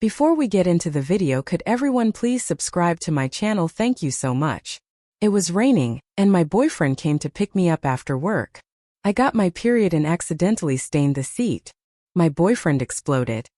Before we get into the video, could everyone please subscribe to my channel? Thank you so much. It was raining, and my boyfriend came to pick me up after work. I got my period and accidentally stained the seat. My boyfriend exploded.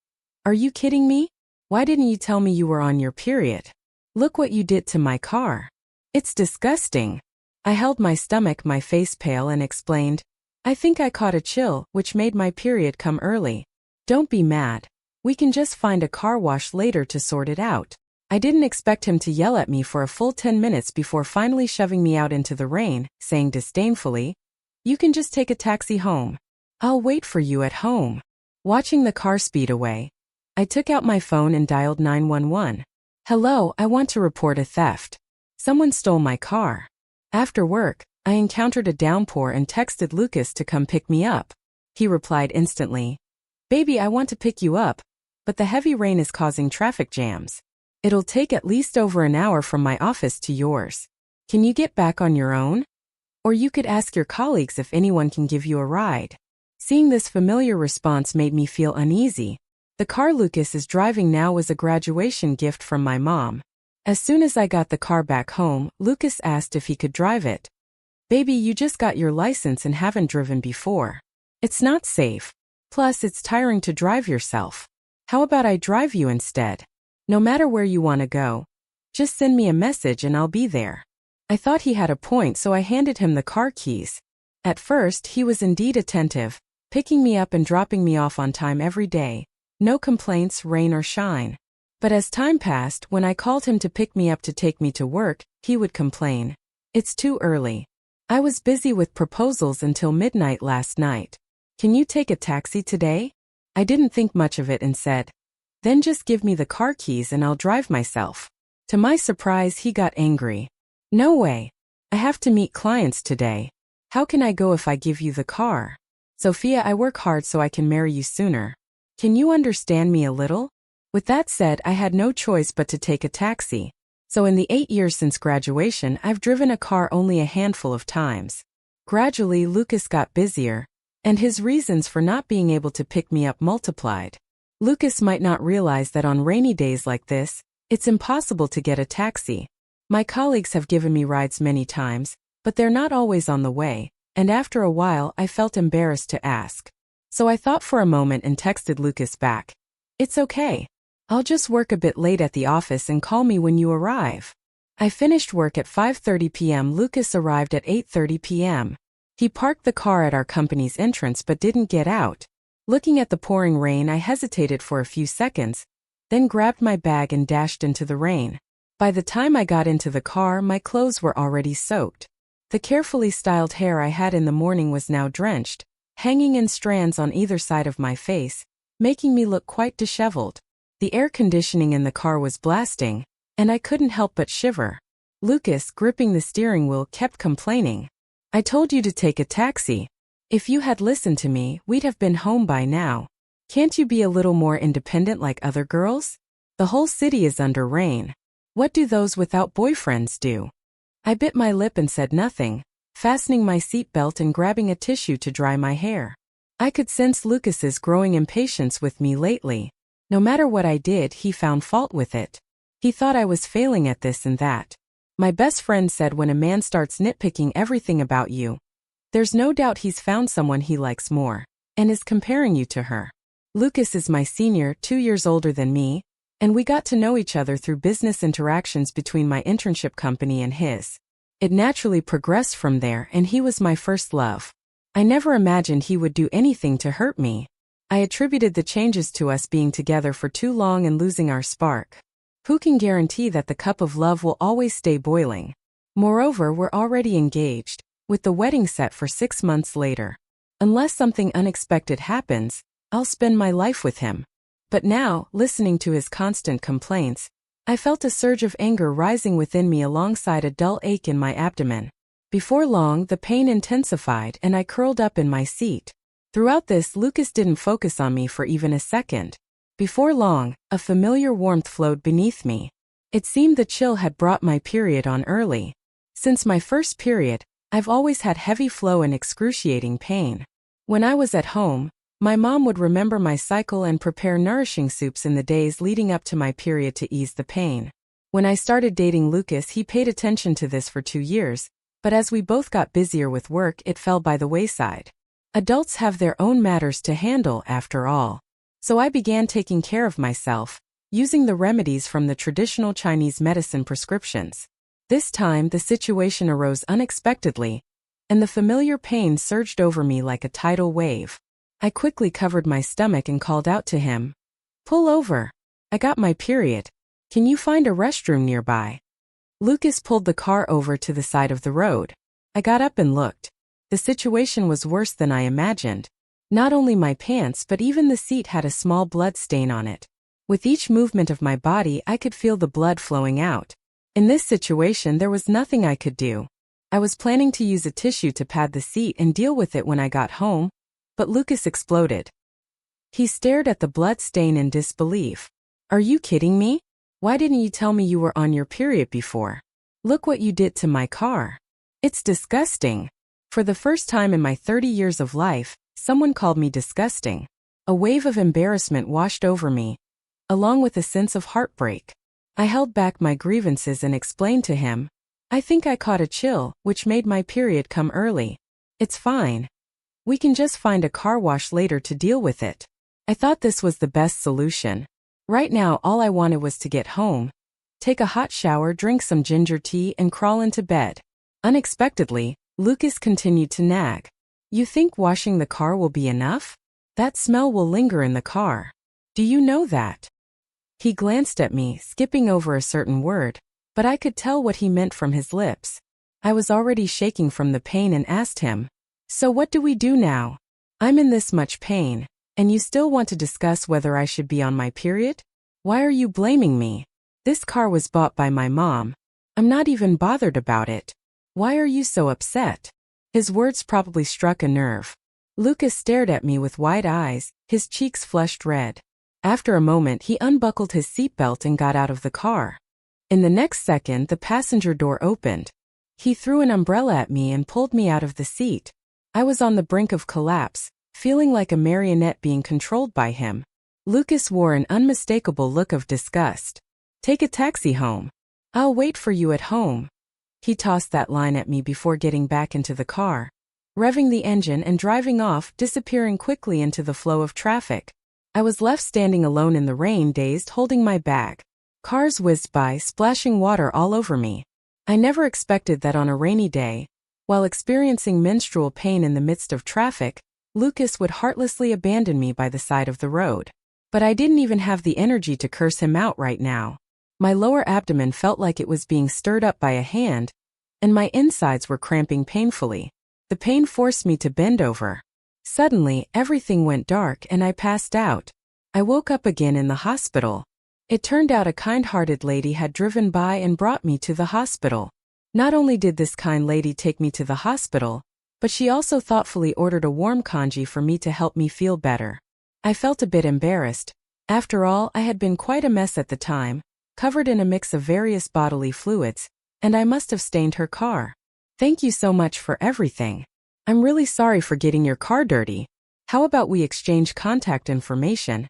Are you kidding me? Why didn't you tell me you were on your period? Look what you did to my car. It's disgusting. I held my stomach, my face pale, and explained, I think I caught a chill, which made my period come early. Don't be mad. We can just find a car wash later to sort it out. I didn't expect him to yell at me for a full 10 minutes before finally shoving me out into the rain, saying disdainfully, You can just take a taxi home. I'll wait for you at home. Watching the car speed away, I took out my phone and dialed 911. Hello, I want to report a theft. Someone stole my car. After work, I encountered a downpour and texted Lucas to come pick me up. He replied instantly, Baby, I want to pick you up, but the heavy rain is causing traffic jams. It'll take at least over an hour from my office to yours. Can you get back on your own? Or you could ask your colleagues if anyone can give you a ride. Seeing this familiar response made me feel uneasy. The car Lucas is driving now was a graduation gift from my mom. As soon as I got the car back home, Lucas asked if he could drive it. Baby, you just got your license and haven't driven before. It's not safe. Plus, it's tiring to drive yourself. How about I drive you instead? No matter where you want to go, just send me a message and I'll be there. I thought he had a point, so I handed him the car keys. At first, he was indeed attentive, picking me up and dropping me off on time every day. No complaints, rain or shine. But as time passed, when I called him to pick me up to take me to work, he would complain. It's too early. I was busy with proposals until midnight last night. Can you take a taxi today? I didn't think much of it and said, Then just give me the car keys and I'll drive myself. To my surprise, he got angry. No way. I have to meet clients today. How can I go if I give you the car? Sophia, I work hard so I can marry you sooner. Can you understand me a little? With that said, I had no choice but to take a taxi. So in the 8 years since graduation, I've driven a car only a handful of times. Gradually, Lucas got busier, and his reasons for not being able to pick me up multiplied. Lucas might not realize that on rainy days like this, it's impossible to get a taxi. My colleagues have given me rides many times, but they're not always on the way, and after a while I felt embarrassed to ask. So I thought for a moment and texted Lucas back. It's okay. I'll just work a bit late at the office and call me when you arrive. I finished work at 5:30 p.m. Lucas arrived at 8:30 p.m. He parked the car at our company's entrance but didn't get out. Looking at the pouring rain, I hesitated for a few seconds, then grabbed my bag and dashed into the rain. By the time I got into the car, my clothes were already soaked. The carefully styled hair I had in the morning was now drenched, hanging in strands on either side of my face, making me look quite disheveled. The air conditioning in the car was blasting, and I couldn't help but shiver. Lucas, gripping the steering wheel, kept complaining. I told you to take a taxi. If you had listened to me, we'd have been home by now. Can't you be a little more independent like other girls? The whole city is under rain. What do those without boyfriends do? I bit my lip and said nothing, fastening my seatbelt and grabbing a tissue to dry my hair. I could sense Lucas's growing impatience with me lately. No matter what I did, he found fault with it. He thought I was failing at this and that. My best friend said when a man starts nitpicking everything about you, there's no doubt he's found someone he likes more, and is comparing you to her. Lucas is my senior, 2 years older than me, and we got to know each other through business interactions between my internship company and his. It naturally progressed from there, and he was my first love. I never imagined he would do anything to hurt me. I attributed the changes to us being together for too long and losing our spark. Who can guarantee that the cup of love will always stay boiling? Moreover, we're already engaged, with the wedding set for 6 months later. Unless something unexpected happens, I'll spend my life with him. But now, listening to his constant complaints, I felt a surge of anger rising within me alongside a dull ache in my abdomen. Before long, the pain intensified and I curled up in my seat. Throughout this, Lucas didn't focus on me for even a second. Before long, a familiar warmth flowed beneath me. It seemed the chill had brought my period on early. Since my first period, I've always had heavy flow and excruciating pain. When I was at home, My mom would remember my cycle and prepare nourishing soups in the days leading up to my period to ease the pain. When I started dating Lucas, he paid attention to this for 2 years, but as we both got busier with work, it fell by the wayside. Adults have their own matters to handle after all. So I began taking care of myself, using the remedies from the traditional Chinese medicine prescriptions. This time, the situation arose unexpectedly, and the familiar pain surged over me like a tidal wave. I quickly covered my stomach and called out to him, "Pull over. I got my period. Can you find a restroom nearby?" Lucas pulled the car over to the side of the road. I got up and looked. The situation was worse than I imagined. Not only my pants but even the seat had a small blood stain on it. With each movement of my body, I could feel the blood flowing out. In this situation, there was nothing I could do. I was planning to use a tissue to pad the seat and deal with it when I got home, but Lucas exploded. He stared at the blood stain in disbelief. "Are you kidding me? Why didn't you tell me you were on your period before? Look what you did to my car. It's disgusting." For the first time in my 30 years of life, someone called me disgusting. A wave of embarrassment washed over me, along with a sense of heartbreak. I held back my grievances and explained to him, "I think I caught a chill, which made my period come early. It's fine. We can just find a car wash later to deal with it." I thought this was the best solution. Right now, all I wanted was to get home, take a hot shower, drink some ginger tea, and crawl into bed. Unexpectedly, Lucas continued to nag. "You think washing the car will be enough? That smell will linger in the car. Do you know that?" He glanced at me, skipping over a certain word, but I could tell what he meant from his lips. I was already shaking from the pain and asked him, "So what do we do now? I'm in this much pain, and you still want to discuss whether I should be on my period? Why are you blaming me? This car was bought by my mom. I'm not even bothered about it. Why are you so upset?" His words probably struck a nerve. Lucas stared at me with wide eyes, his cheeks flushed red. After a moment, he unbuckled his seatbelt and got out of the car. In the next second, the passenger door opened. He threw an umbrella at me and pulled me out of the seat. I was on the brink of collapse, feeling like a marionette being controlled by him. Lucas wore an unmistakable look of disgust. "Take a taxi home. I'll wait for you at home." He tossed that line at me before getting back into the car, revving the engine and driving off, disappearing quickly into the flow of traffic. I was left standing alone in the rain, dazed, holding my bag. Cars whizzed by, splashing water all over me. I never expected that on a rainy day, while experiencing menstrual pain in the midst of traffic, Lucas would heartlessly abandon me by the side of the road. But I didn't even have the energy to curse him out right now. My lower abdomen felt like it was being stirred up by a hand, and my insides were cramping painfully. The pain forced me to bend over. Suddenly, everything went dark and I passed out. I woke up again in the hospital. It turned out a kind-hearted lady had driven by and brought me to the hospital. Not only did this kind lady take me to the hospital, but she also thoughtfully ordered a warm congee for me to help me feel better. I felt a bit embarrassed. After all, I had been quite a mess at the time, covered in a mix of various bodily fluids, and I must have stained her car. "Thank you so much for everything. I'm really sorry for getting your car dirty. How about we exchange contact information,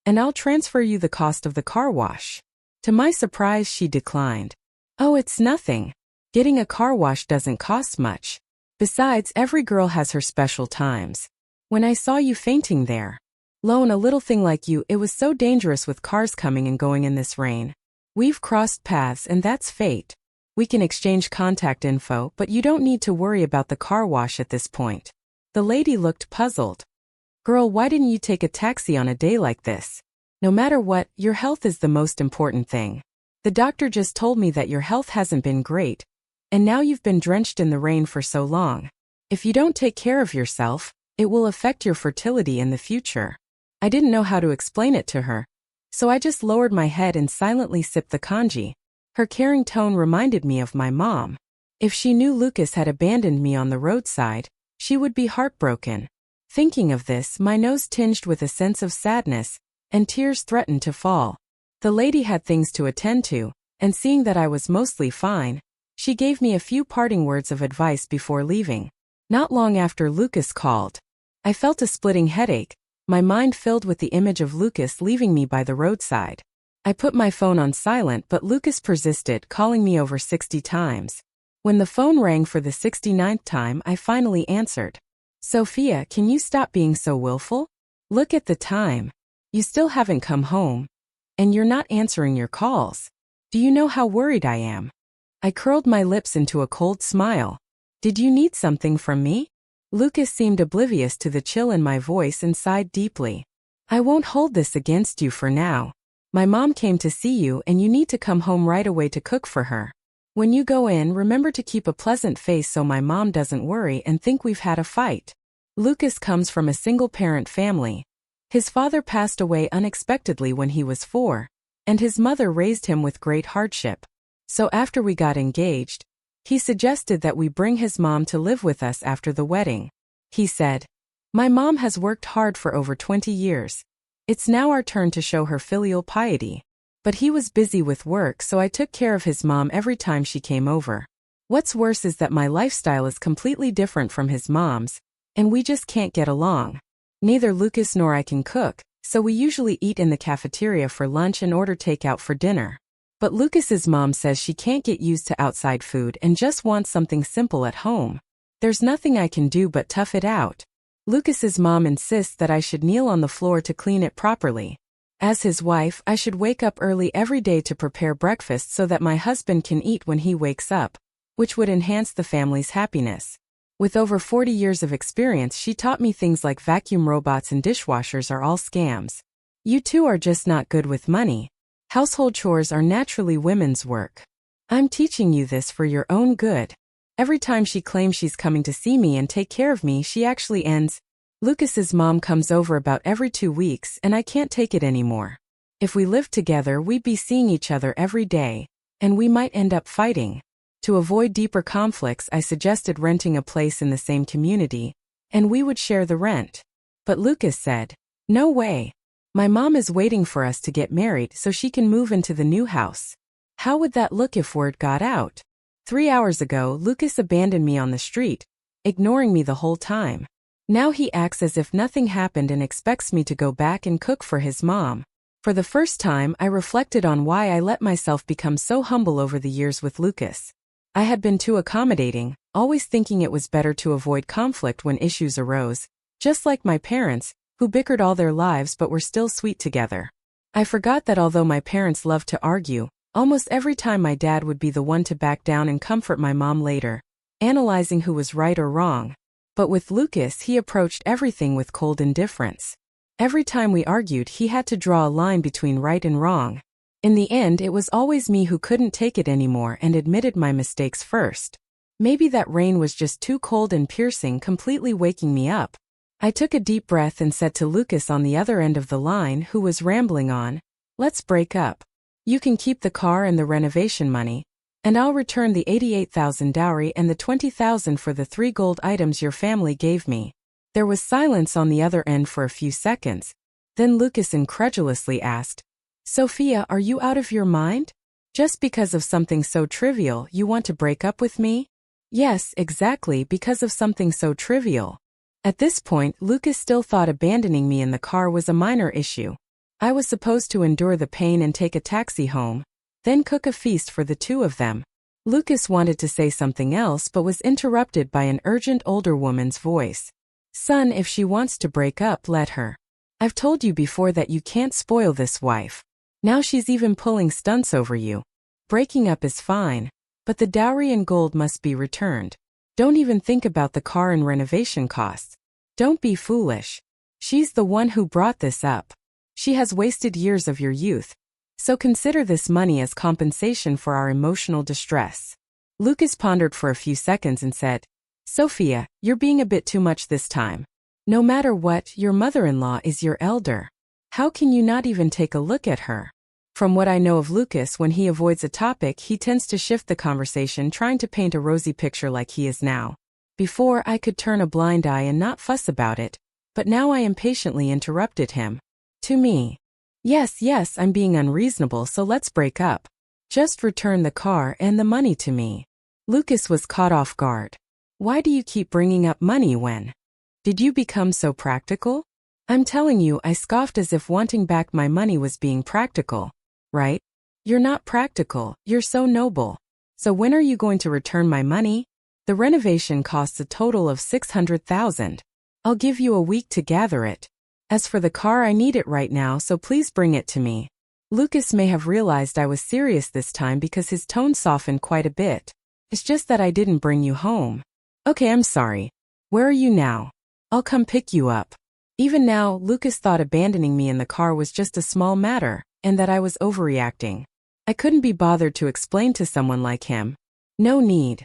and I'll transfer you the cost of the car wash?" To my surprise, she declined. "Oh, it's nothing. Getting a car wash doesn't cost much. Besides, every girl has her special times. When I saw you fainting there, lone, a little thing like you, it was so dangerous with cars coming and going in this rain. We've crossed paths and that's fate. We can exchange contact info, but you don't need to worry about the car wash at this point." The lady looked puzzled. "Girl, why didn't you take a taxi on a day like this? No matter what, your health is the most important thing. The doctor just told me that your health hasn't been great, and now you've been drenched in the rain for so long. If you don't take care of yourself, it will affect your fertility in the future." I didn't know how to explain it to her, so I just lowered my head and silently sipped the congee. Her caring tone reminded me of my mom. If she knew Lucas had abandoned me on the roadside, she would be heartbroken. Thinking of this, my nose tinged with a sense of sadness, and tears threatened to fall. The lady had things to attend to, and seeing that I was mostly fine, she gave me a few parting words of advice before leaving. Not long after, Lucas called. I felt a splitting headache, my mind filled with the image of Lucas leaving me by the roadside. I put my phone on silent, but Lucas persisted, calling me over 60 times. When the phone rang for the 69th time, I finally answered. Sophia, can you stop being so willful? Look at the time. You still haven't come home. And you're not answering your calls. Do you know how worried I am? I curled my lips into a cold smile. Did you need something from me? Lucas seemed oblivious to the chill in my voice and sighed deeply. I won't hold this against you for now. My mom came to see you and you need to come home right away to cook for her. When you go in, remember to keep a pleasant face so my mom doesn't worry and think we've had a fight. Lucas comes from a single-parent family. His father passed away unexpectedly when he was 4, and his mother raised him with great hardship. So after we got engaged, he suggested that we bring his mom to live with us after the wedding. He said, "My mom has worked hard for over 20 years. It's now our turn to show her filial piety." But he was busy with work, so I took care of his mom every time she came over. What's worse is that my lifestyle is completely different from his mom's, and we just can't get along. Neither Lucas nor I can cook, so we usually eat in the cafeteria for lunch and order takeout for dinner. But Lucas's mom says she can't get used to outside food and just wants something simple at home. There's nothing I can do but tough it out. Lucas's mom insists that I should kneel on the floor to clean it properly. As his wife, I should wake up early every day to prepare breakfast so that my husband can eat when he wakes up, which would enhance the family's happiness. With over 40 years of experience, she taught me things like vacuum robots and dishwashers are all scams. You two are just not good with money. Household chores are naturally women's work. I'm teaching you this for your own good. Every time she claims she's coming to see me and take care of me, she actually ends. Lucas's mom comes over about every 2 weeks and I can't take it anymore. If we lived together, we'd be seeing each other every day, and we might end up fighting. To avoid deeper conflicts, I suggested renting a place in the same community, and we would share the rent. But Lucas said, "No way. My mom is waiting for us to get married so she can move into the new house. How would that look if word got out?" 3 hours ago, Lucas abandoned me on the street, ignoring me the whole time. Now he acts as if nothing happened and expects me to go back and cook for his mom. For the first time, I reflected on why I let myself become so humble over the years with Lucas. I had been too accommodating, always thinking it was better to avoid conflict when issues arose, just like my parents, who bickered all their lives but were still sweet together. I forgot that although my parents loved to argue, almost every time my dad would be the one to back down and comfort my mom later, analyzing who was right or wrong. But with Lucas, he approached everything with cold indifference. Every time we argued, he had to draw a line between right and wrong. In the end, it was always me who couldn't take it anymore and admitted my mistakes first. Maybe that rain was just too cold and piercing, completely waking me up. I took a deep breath and said to Lucas on the other end of the line, who was rambling on, "Let's break up. You can keep the car and the renovation money, and I'll return the 88,000 dowry and the 20,000 for the 3 gold items your family gave me." There was silence on the other end for a few seconds. Then Lucas incredulously asked, "Sophia, are you out of your mind? Just because of something so trivial, you want to break up with me?" "Yes, exactly, because of something so trivial." At this point, Lucas still thought abandoning me in the car was a minor issue. I was supposed to endure the pain and take a taxi home, then cook a feast for the two of them. Lucas wanted to say something else but was interrupted by an urgent older woman's voice. "Son, if she wants to break up, let her. I've told you before that you can't spoil this wife. Now she's even pulling stunts over you. Breaking up is fine, but the dowry and gold must be returned. Don't even think about the car and renovation costs. Don't be foolish. She's the one who brought this up. She has wasted years of your youth. So consider this money as compensation for our emotional distress." Lucas pondered for a few seconds and said, "Sophia, you're being a bit too much this time. No matter what, your mother-in-law is your elder. How can you not even take a look at her?" From what I know of Lucas, when he avoids a topic, he tends to shift the conversation, trying to paint a rosy picture like he is now. Before, I could turn a blind eye and not fuss about it, but now I impatiently interrupted him. To me. Yes, I'm being unreasonable, so let's break up. Just return the car and the money to me." Lucas was caught off guard. "Why do you keep bringing up money when? Did you become so practical?" I'm telling you, I scoffed as if wanting back my money was being practical. Right? You're not practical, you're so noble. So when are you going to return my money? The renovation costs a total of $600,000. I'll give you a week to gather it. As for the car, I need it right now, so please bring it to me. Lucas may have realized I was serious this time because his tone softened quite a bit. It's just that I didn't bring you home. Okay, I'm sorry. Where are you now? I'll come pick you up. Even now, Lucas thought abandoning me in the car was just a small matter, and that I was overreacting. I couldn't be bothered to explain to someone like him. No need.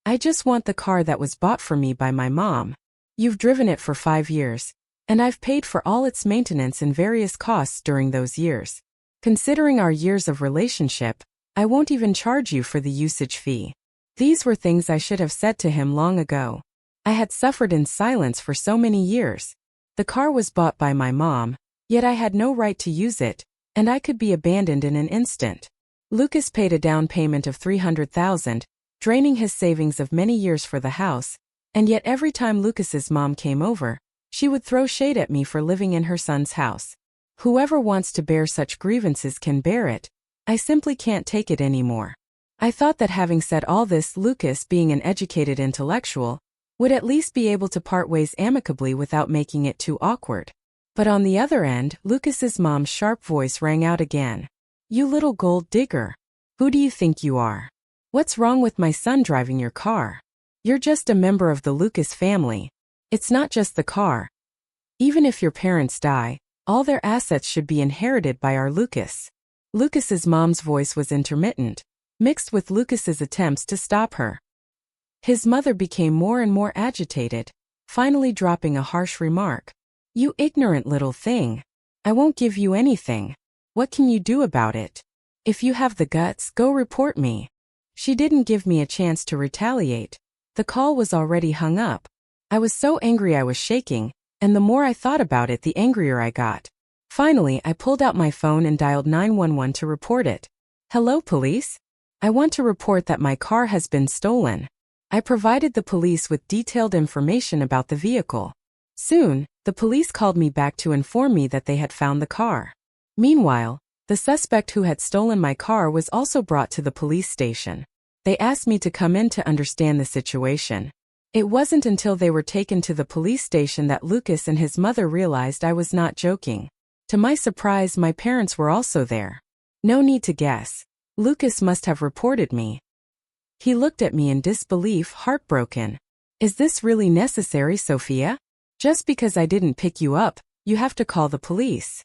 I just want the car that was bought for me by my mom. You've driven it for 5 years, and I've paid for all its maintenance and various costs during those years. Considering our years of relationship, I won't even charge you for the usage fee. These were things I should have said to him long ago. I had suffered in silence for so many years. The car was bought by my mom, yet I had no right to use it, and I could be abandoned in an instant. Lucas paid a down payment of $300,000, draining his savings of many years for the house, and yet every time Lucas's mom came over, she would throw shade at me for living in her son's house. Whoever wants to bear such grievances can bear it. I simply can't take it anymore. I thought that having said all this, Lucas, being an educated intellectual, would at least be able to part ways amicably without making it too awkward. But on the other end, Lucas's mom's sharp voice rang out again. You little gold digger. Who do you think you are? What's wrong with my son driving your car? You're just a member of the Lucas family. It's not just the car. Even if your parents die, all their assets should be inherited by our Lucas. Lucas's mom's voice was intermittent, mixed with Lucas's attempts to stop her. His mother became more and more agitated, finally dropping a harsh remark. You ignorant little thing. I won't give you anything. What can you do about it? If you have the guts, go report me. She didn't give me a chance to retaliate. The call was already hung up. I was so angry I was shaking, and the more I thought about it, the angrier I got. Finally, I pulled out my phone and dialed 911 to report it. Hello, police? I want to report that my car has been stolen. I provided the police with detailed information about the vehicle. Soon, the police called me back to inform me that they had found the car. Meanwhile, the suspect who had stolen my car was also brought to the police station. They asked me to come in to understand the situation. It wasn't until they were taken to the police station that Lucas and his mother realized I was not joking. To my surprise, my parents were also there. No need to guess. Lucas must have reported me. He looked at me in disbelief, heartbroken. Is this really necessary, Sophia? Just because I didn't pick you up, you have to call the police.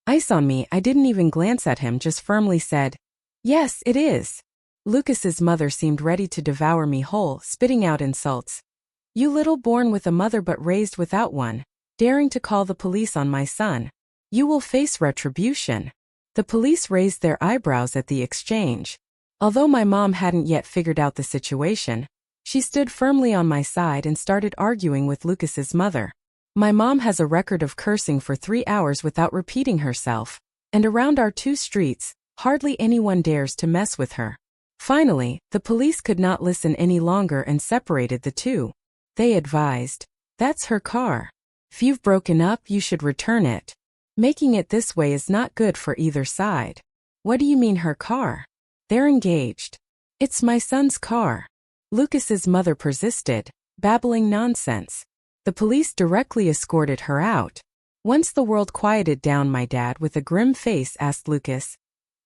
Ice on me, I didn't even glance at him, just firmly said, yes, it is. Lucas's mother seemed ready to devour me whole, spitting out insults. You little born with a mother but raised without one, daring to call the police on my son. You will face retribution. The police raised their eyebrows at the exchange. Although my mom hadn't yet figured out the situation, she stood firmly on my side and started arguing with Lucas's mother. My mom has a record of cursing for 3 hours without repeating herself, and around our 2 streets, hardly anyone dares to mess with her. Finally, the police could not listen any longer and separated the two. They advised, that's her car. If you've broken up, you should return it. Making it this way is not good for either side. What do you mean her car? They're engaged. It's my son's car. Lucas's mother persisted, babbling nonsense. The police directly escorted her out. Once the world quieted down, my dad with a grim face asked Lucas,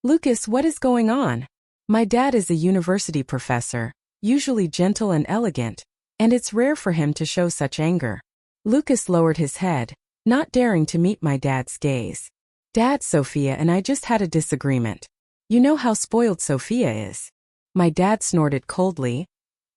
Lucas, what is going on? My dad is a university professor, usually gentle and elegant, and it's rare for him to show such anger. Lucas lowered his head, not daring to meet my dad's gaze. Dad, Sophia and I just had a disagreement. You know how spoiled Sophia is. My dad snorted coldly.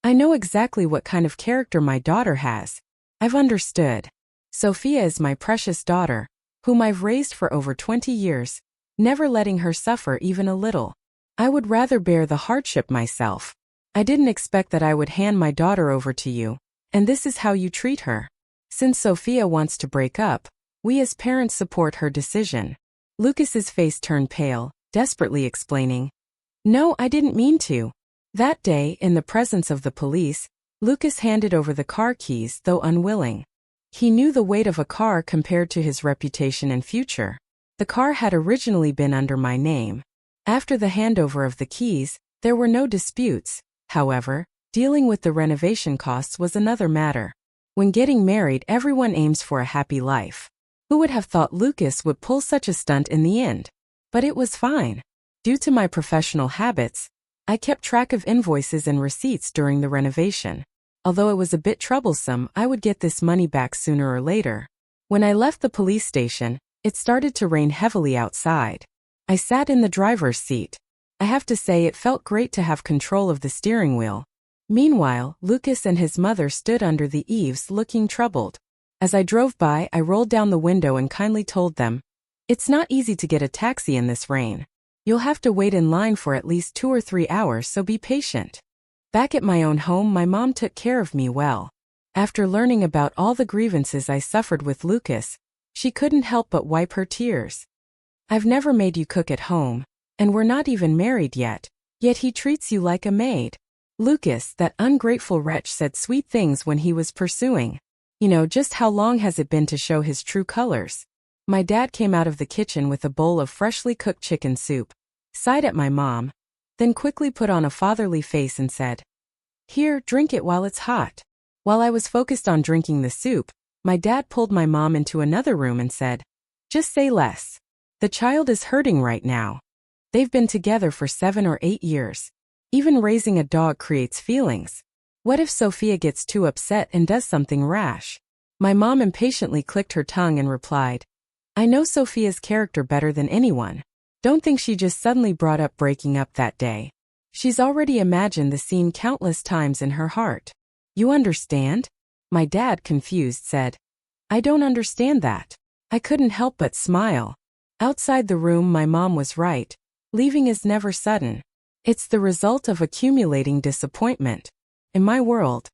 I know exactly what kind of character my daughter has. I've understood. Sophia is my precious daughter, whom I've raised for over 20 years, never letting her suffer even a little. I would rather bear the hardship myself. I didn't expect that I would hand my daughter over to you, and this is how you treat her. Since Sophia wants to break up, we as parents support her decision. Lucas's face turned pale, desperately explaining, No, I didn't mean to. That day, in the presence of the police, Lucas handed over the car keys, though unwilling. He knew the weight of a car compared to his reputation and future. The car had originally been under my name. After the handover of the keys, there were no disputes. However, dealing with the renovation costs was another matter. When getting married, everyone aims for a happy life. Who would have thought Lucas would pull such a stunt in the end? But it was fine. Due to my professional habits, I kept track of invoices and receipts during the renovation. Although it was a bit troublesome, I would get this money back sooner or later. When I left the police station, it started to rain heavily outside. I sat in the driver's seat. I have to say it felt great to have control of the steering wheel. Meanwhile, Lucas and his mother stood under the eaves looking troubled. As I drove by, I rolled down the window and kindly told them, "It's not easy to get a taxi in this rain. You'll have to wait in line for at least 2 or 3 hours, so be patient." Back at my own home, my mom took care of me well. After learning about all the grievances I suffered with Lucas, she couldn't help but wipe her tears. "I've never made you cook at home, and we're not even married yet he treats you like a maid." Lucas, that ungrateful wretch, said sweet things when he was pursuing. Just how long has it been to show his true colors? My dad came out of the kitchen with a bowl of freshly cooked chicken soup, sighed at my mom, then quickly put on a fatherly face and said, "Here, drink it while it's hot." While I was focused on drinking the soup, my dad pulled my mom into another room and said, "Just say less. The child is hurting right now. They've been together for 7 or 8 years. Even raising a dog creates feelings. What if Sophia gets too upset and does something rash?" My mom impatiently clicked her tongue and replied, "I know Sophia's character better than anyone. Don't think she just suddenly brought up breaking up that day. She's already imagined the scene countless times in her heart. You understand?" My dad, confused, said, "I don't understand that." I couldn't help but smile. Outside the room, my mom was right. Leaving is never sudden. It's the result of accumulating disappointment. In my world,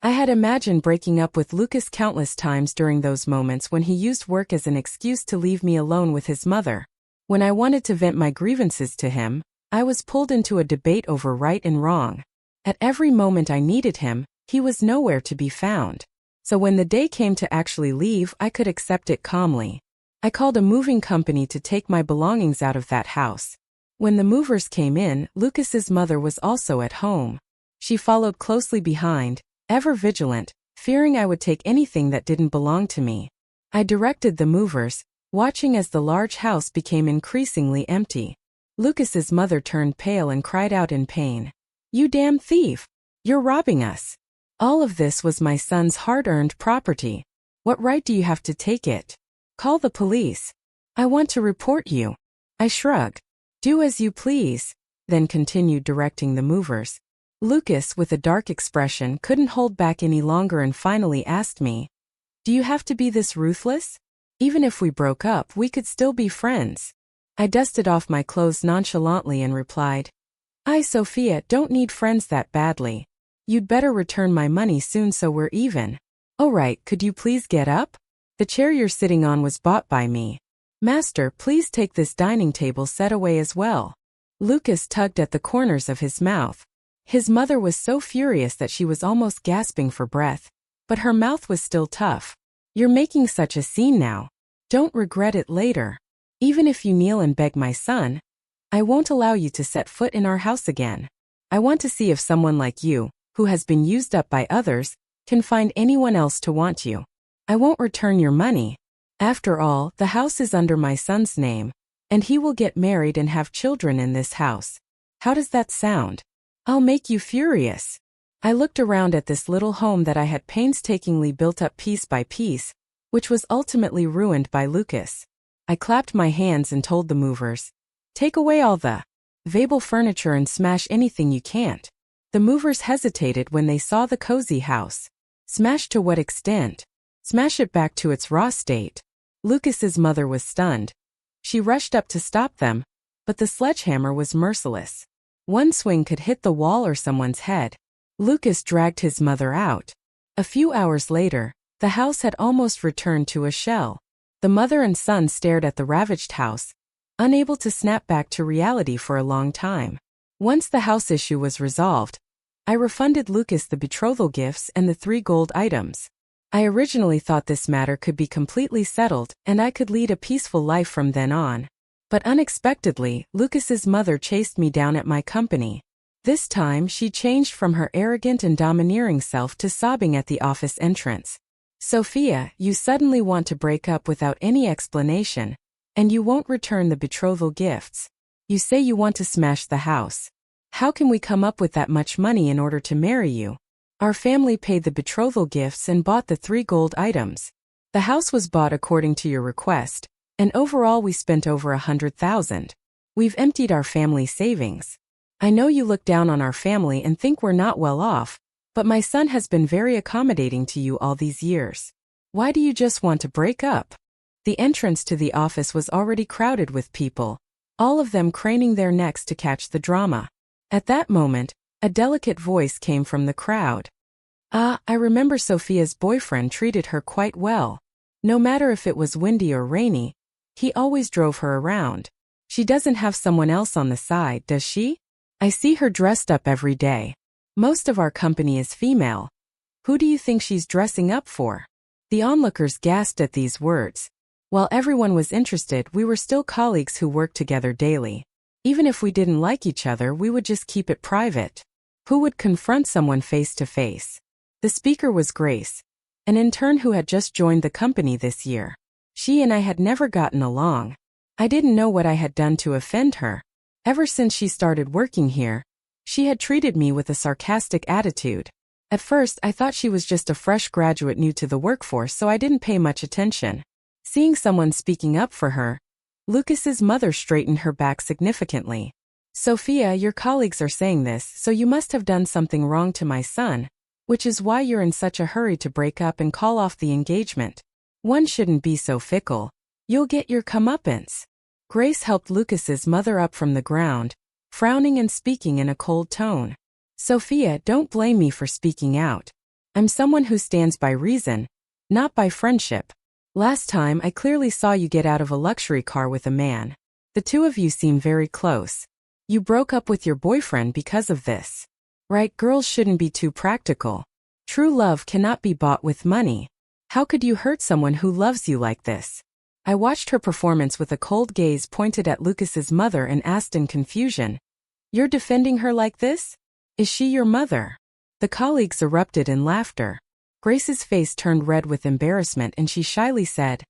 I had imagined breaking up with Lucas countless times during those moments when he used work as an excuse to leave me alone with his mother. When I wanted to vent my grievances to him, I was pulled into a debate over right and wrong. At every moment I needed him, he was nowhere to be found. So when the day came to actually leave, I could accept it calmly. I called a moving company to take my belongings out of that house. When the movers came in, Lucas's mother was also at home. She followed closely behind, ever vigilant, fearing I would take anything that didn't belong to me. I directed the movers, watching as the large house became increasingly empty. Lucas's mother turned pale and cried out in pain, "You damn thief! You're robbing us! All of this was my son's hard-earned property. What right do you have to take it? Call the police. I want to report you." I shrugged. "Do as you please," then continued directing the movers. Lucas, with a dark expression, couldn't hold back any longer and finally asked me, "Do you have to be this ruthless? Even if we broke up, we could still be friends." I dusted off my clothes nonchalantly and replied, "I, Sophia, don't need friends that badly. You'd better return my money soon so we're even." "All right, could you please get up? The chair you're sitting on was bought by me." "Master, please take this dining table set away as well." Lucas tugged at the corners of his mouth. His mother was so furious that she was almost gasping for breath, but her mouth was still tough. "You're making such a scene now. Don't regret it later. Even if you kneel and beg my son, I won't allow you to set foot in our house again. I want to see if someone like you, who has been used up by others, can find anyone else to want you. I won't return your money. After all, the house is under my son's name, and he will get married and have children in this house. How does that sound? I'll make you furious." I looked around at this little home that I had painstakingly built up piece by piece, which was ultimately ruined by Lucas. I clapped my hands and told the movers, "Take away all the valuable furniture and smash anything you can't." The movers hesitated when they saw the cozy house. "Smash to what extent? Smash it back to its raw state." Lucas's mother was stunned. She rushed up to stop them, but the sledgehammer was merciless. One swing could hit the wall or someone's head. Lucas dragged his mother out. A few hours later, the house had almost returned to a shell. The mother and son stared at the ravaged house, unable to snap back to reality for a long time. Once the house issue was resolved, I refunded Lucas the betrothal gifts and the 3 gold items. I originally thought this matter could be completely settled and I could lead a peaceful life from then on. But unexpectedly, Lucas's mother chased me down at my company. This time she changed from her arrogant and domineering self to sobbing at the office entrance. Sophia, you suddenly want to break up without any explanation, and you won't return the betrothal gifts. You say you want to smash the house. How can we come up with that much money in order to marry you? Our family paid the betrothal gifts and bought the 3 gold items. The house was bought according to your request, and overall we spent over 100,000. We've emptied our family savings. I know you look down on our family and think we're not well off, but my son has been very accommodating to you all these years. Why do you just want to break up? The entrance to the office was already crowded with people, all of them craning their necks to catch the drama. At that moment, a delicate voice came from the crowd. I remember Sophia's boyfriend treated her quite well. No matter if it was windy or rainy, he always drove her around. She doesn't have someone else on the side, does she? I see her dressed up every day. Most of our company is female. Who do you think she's dressing up for? The onlookers gasped at these words. While everyone was interested, we were still colleagues who worked together daily. Even if we didn't like each other, we would just keep it private. Who would confront someone face to face? The speaker was Grace, an intern who had just joined the company this year. She and I had never gotten along. I didn't know what I had done to offend her. Ever since she started working here, she had treated me with a sarcastic attitude. At first, I thought she was just a fresh graduate new to the workforce, so I didn't pay much attention. Seeing someone speaking up for her, Lucas's mother straightened her back significantly. Sophia, your colleagues are saying this, so you must have done something wrong to my son, which is why you're in such a hurry to break up and call off the engagement. One shouldn't be so fickle. You'll get your comeuppance. Grace helped Lucas's mother up from the ground, frowning and speaking in a cold tone. Sophia, don't blame me for speaking out. I'm someone who stands by reason, not by friendship. Last time I clearly saw you get out of a luxury car with a man. The two of you seem very close. You broke up with your boyfriend because of this. Right, girls shouldn't be too practical. True love cannot be bought with money. How could you hurt someone who loves you like this? I watched her performance with a cold gaze pointed at Lucas's mother and asked in confusion. You're defending her like this? Is she your mother? The colleagues erupted in laughter. Grace's face turned red with embarrassment and she shyly said,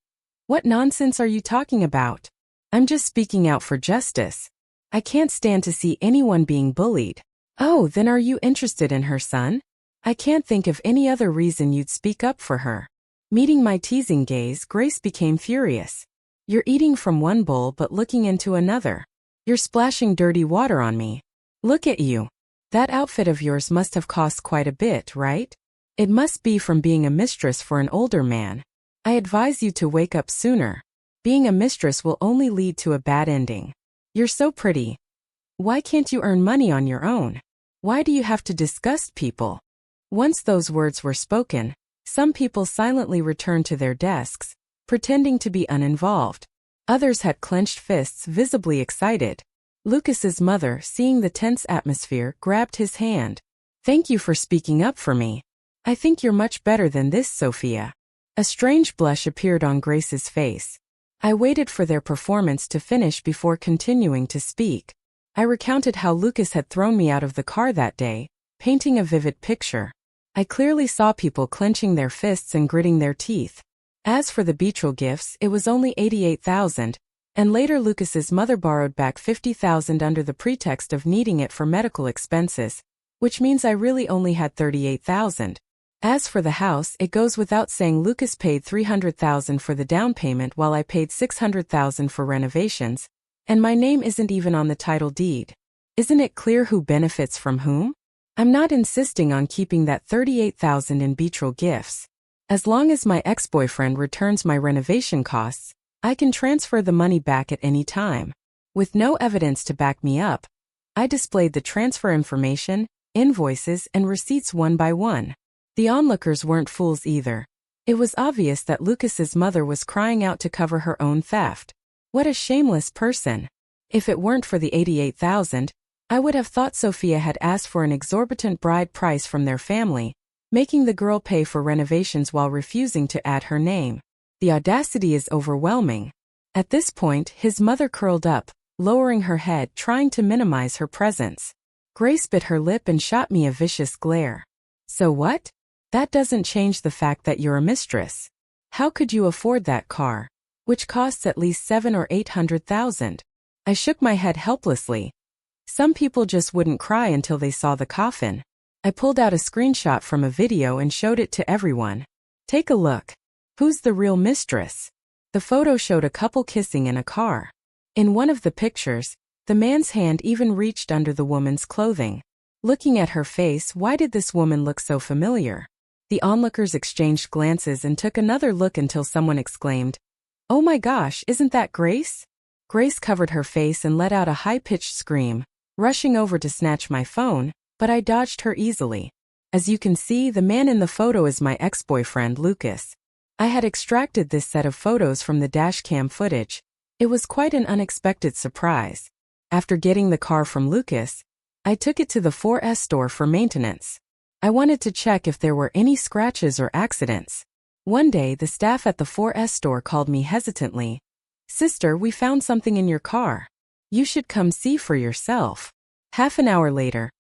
What nonsense are you talking about? I'm just speaking out for justice. I can't stand to see anyone being bullied. Oh, then are you interested in her son? I can't think of any other reason you'd speak up for her. Meeting my teasing gaze, Grace became furious. You're eating from one bowl but looking into another. You're splashing dirty water on me. Look at you. That outfit of yours must have cost quite a bit, right? It must be from being a mistress for an older man. I advise you to wake up sooner. Being a mistress will only lead to a bad ending. You're so pretty. Why can't you earn money on your own? Why do you have to disgust people? Once those words were spoken, some people silently returned to their desks, pretending to be uninvolved. Others had clenched fists, visibly excited. Lucas's mother, seeing the tense atmosphere, grabbed his hand. Thank you for speaking up for me. I think you're much better than this, Sophia. A strange blush appeared on Grace's face. I waited for their performance to finish before continuing to speak. I recounted how Lucas had thrown me out of the car that day, painting a vivid picture. I clearly saw people clenching their fists and gritting their teeth. As for the betrothal gifts, it was only 88,000, and later Lucas's mother borrowed back 50,000 under the pretext of needing it for medical expenses, which means I really only had 38,000. As for the house, it goes without saying Lucas paid 300,000 for the down payment while I paid 600,000 for renovations, and my name isn't even on the title deed. Isn't it clear who benefits from whom? I'm not insisting on keeping that 38,000 in betrothal gifts. As long as my ex-boyfriend returns my renovation costs, I can transfer the money back at any time. With no evidence to back me up, I displayed the transfer information, invoices, and receipts one by one. The onlookers weren't fools either. It was obvious that Lucas's mother was crying out to cover her own theft. What a shameless person. If it weren't for the 88,000, I would have thought Sophia had asked for an exorbitant bride price from their family, making the girl pay for renovations while refusing to add her name. The audacity is overwhelming. At this point, his mother curled up, lowering her head, trying to minimize her presence. Grace bit her lip and shot me a vicious glare. So what? That doesn't change the fact that you're a mistress. How could you afford that car, which costs at least $700,000 or $800,000? I shook my head helplessly. Some people just wouldn't cry until they saw the coffin. I pulled out a screenshot from a video and showed it to everyone. Take a look. Who's the real mistress? The photo showed a couple kissing in a car. In one of the pictures, the man's hand even reached under the woman's clothing. Looking at her face, why did this woman look so familiar? The onlookers exchanged glances and took another look until someone exclaimed, "Oh my gosh, isn't that Grace?" Grace covered her face and let out a high-pitched scream, rushing over to snatch my phone, but I dodged her easily. As you can see, the man in the photo is my ex-boyfriend, Lucas. I had extracted this set of photos from the dashcam footage. It was quite an unexpected surprise. After getting the car from Lucas, I took it to the 4S store for maintenance. I wanted to check if there were any scratches or accidents. One day, the staff at the 4S store called me hesitantly. "Sister, we found something in your car. You should come see for yourself." Half an hour later,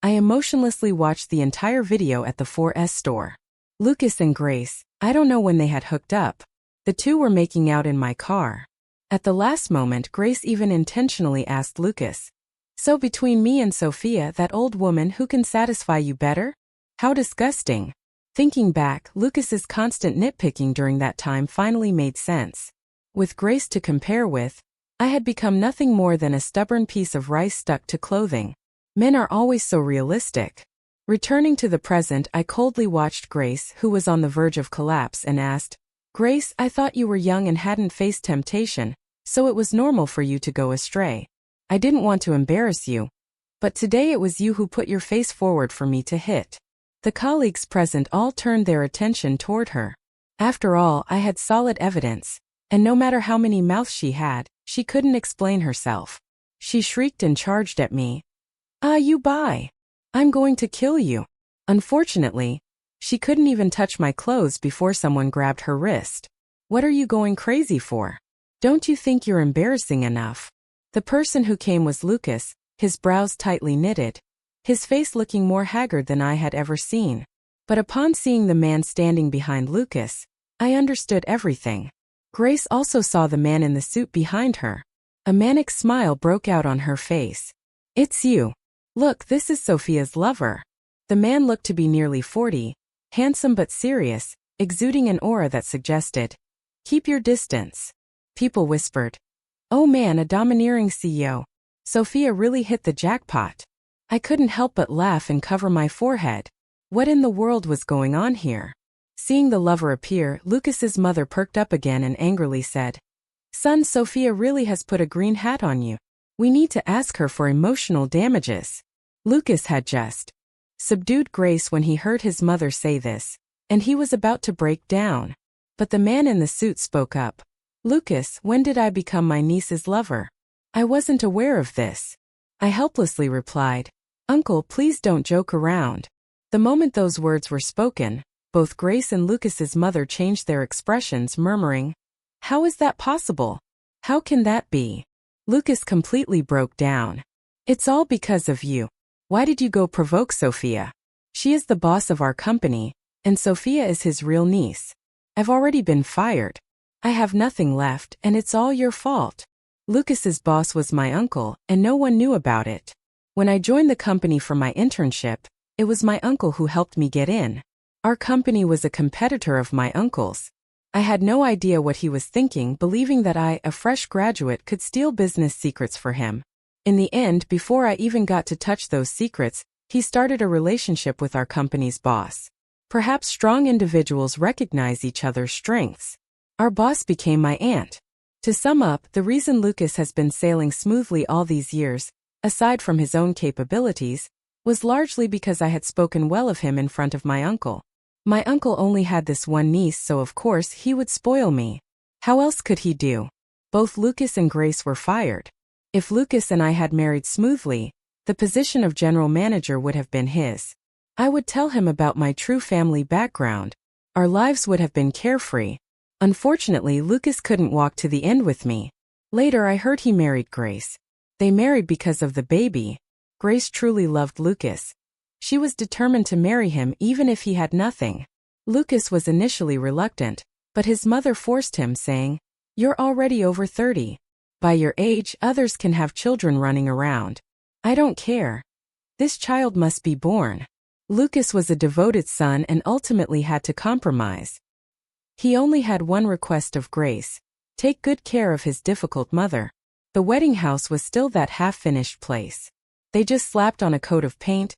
I emotionlessly watched the entire video at the 4S store. Lucas and Grace, I don't know when they had hooked up. The two were making out in my car. At the last moment, Grace even intentionally asked Lucas, "So between me and Sophia, that old woman, who can satisfy you better?" How disgusting. Thinking back, Lucas's constant nitpicking during that time finally made sense. With Grace to compare with, I had become nothing more than a stubborn piece of rice stuck to clothing. Men are always so realistic. Returning to the present, I coldly watched Grace, who was on the verge of collapse, and asked, "Grace, I thought you were young and hadn't faced temptation, so it was normal for you to go astray. I didn't want to embarrass you. But today it was you who put your face forward for me to hit." The colleagues present all turned their attention toward her. After all, I had solid evidence, and no matter how many mouths she had, she couldn't explain herself. She shrieked and charged at me. "Ah, you bi! I'm going to kill you." Unfortunately, she couldn't even touch my clothes before someone grabbed her wrist. "What are you going crazy for? Don't you think you're embarrassing enough?" The person who came was Lucas, his brows tightly knitted, his face looking more haggard than I had ever seen. But upon seeing the man standing behind Lucas, I understood everything. Grace also saw the man in the suit behind her. A manic smile broke out on her face. "It's you. Look, this is Sophia's lover." The man looked to be nearly 40, handsome but serious, exuding an aura that suggested, "Keep your distance." People whispered, "Oh man, a domineering CEO. Sophia really hit the jackpot." I couldn't help but laugh and cover my forehead. What in the world was going on here? Seeing the lover appear, Lucas's mother perked up again and angrily said, "Son, Sophia really has put a green hat on you. We need to ask her for emotional damages." Lucas had just subdued Grace when he heard his mother say this, and he was about to break down. But the man in the suit spoke up. "Lucas, when did I become my niece's lover? I wasn't aware of this." I helplessly replied, "Uncle, please don't joke around." The moment those words were spoken, both Grace and Lucas's mother changed their expressions, murmuring, "How is that possible? How can that be?" Lucas completely broke down. "It's all because of you. Why did you go provoke Sophia? She is the boss of our company, and Sophia is his real niece. I've already been fired. I have nothing left, and it's all your fault." Lucas's boss was my uncle, and no one knew about it. When I joined the company for my internship, it was my uncle who helped me get in. Our company was a competitor of my uncle's. I had no idea what he was thinking, believing that I, a fresh graduate, could steal business secrets for him. In the end, before I even got to touch those secrets, he started a relationship with our company's boss. Perhaps strong individuals recognize each other's strengths. Our boss became my aunt. To sum up, the reason Lucas has been sailing smoothly all these years, aside from his own capabilities, was largely because I had spoken well of him in front of my uncle. My uncle only had this one niece, so of course he would spoil me. How else could he do? Both Lucas and Grace were fired. If Lucas and I had married smoothly, the position of general manager would have been his. I would tell him about my true family background. Our lives would have been carefree. Unfortunately, Lucas couldn't walk to the end with me. Later, I heard he married Grace. They married because of the baby. Grace truly loved Lucas. She was determined to marry him even if he had nothing. Lucas was initially reluctant, but his mother forced him, saying, "You're already over 30. By your age, others can have children running around. I don't care. This child must be born." Lucas was a devoted son and ultimately had to compromise. He only had one request of Grace: take good care of his difficult mother. The wedding house was still that half-finished place. They just slapped on a coat of paint,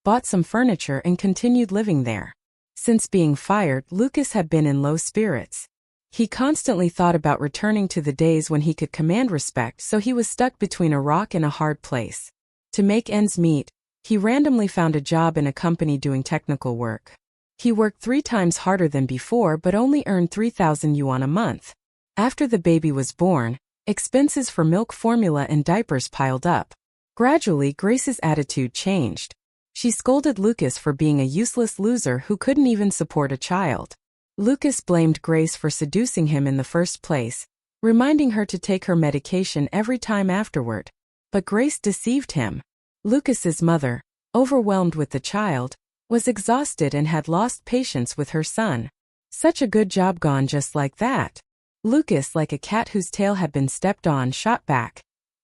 bought some furniture and continued living there. Since being fired, Lucas had been in low spirits. He constantly thought about returning to the days when he could command respect, so he was stuck between a rock and a hard place. To make ends meet, he randomly found a job in a company doing technical work. He worked 3 times harder than before but only earned 3,000 yuan a month. After the baby was born, expenses for milk formula and diapers piled up. Gradually, Grace's attitude changed. She scolded Lucas for being a useless loser who couldn't even support a child. Lucas blamed Grace for seducing him in the first place, reminding her to take her medication every time afterward. But Grace deceived him. Lucas's mother, overwhelmed with the child, was exhausted and had lost patience with her son. Such a good job gone just like that. Lucas, like a cat whose tail had been stepped on, shot back.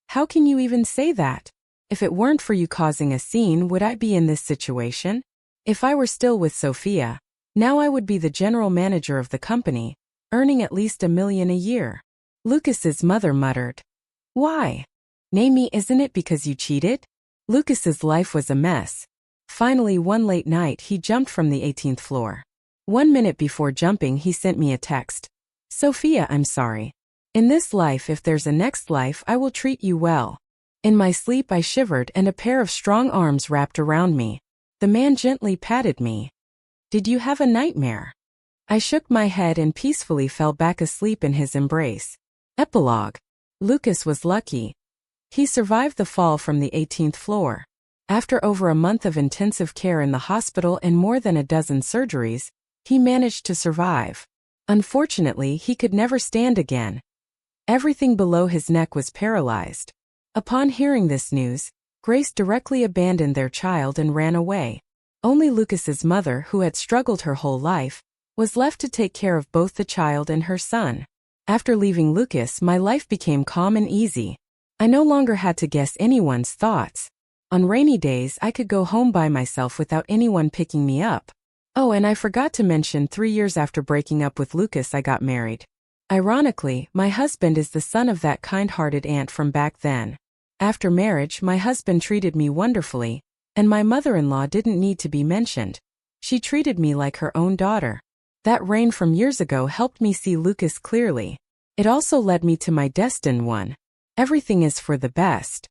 "How can you even say that? If it weren't for you causing a scene, would I be in this situation? If I were still with Sophia, now I would be the general manager of the company, earning at least 1 million a year." Lucas's mother muttered, "Why? Namie, isn't it because you cheated?" Lucas's life was a mess. Finally, one late night, he jumped from the 18th floor. 1 minute before jumping, he sent me a text. "Sophia, I'm sorry. In this life, if there's a next life, I will treat you well." In my sleep, I shivered and a pair of strong arms wrapped around me. The man gently patted me. "Did you have a nightmare?" I shook my head and peacefully fell back asleep in his embrace. Epilogue. Lucas was lucky. He survived the fall from the 18th floor. After over a month of intensive care in the hospital and more than a dozen surgeries, he managed to survive. Unfortunately, he could never stand again. Everything below his neck was paralyzed. Upon hearing this news, Grace directly abandoned their child and ran away. Only Lucas's mother, who had struggled her whole life, was left to take care of both the child and her son. After leaving Lucas, my life became calm and easy. I no longer had to guess anyone's thoughts. On rainy days, I could go home by myself without anyone picking me up. Oh, and I forgot to mention, 3 years after breaking up with Lucas, I got married. Ironically, my husband is the son of that kind-hearted aunt from back then. After marriage, my husband treated me wonderfully, and my mother-in-law didn't need to be mentioned. She treated me like her own daughter. That rain from years ago helped me see Lucas clearly. It also led me to my destined one. Everything is for the best.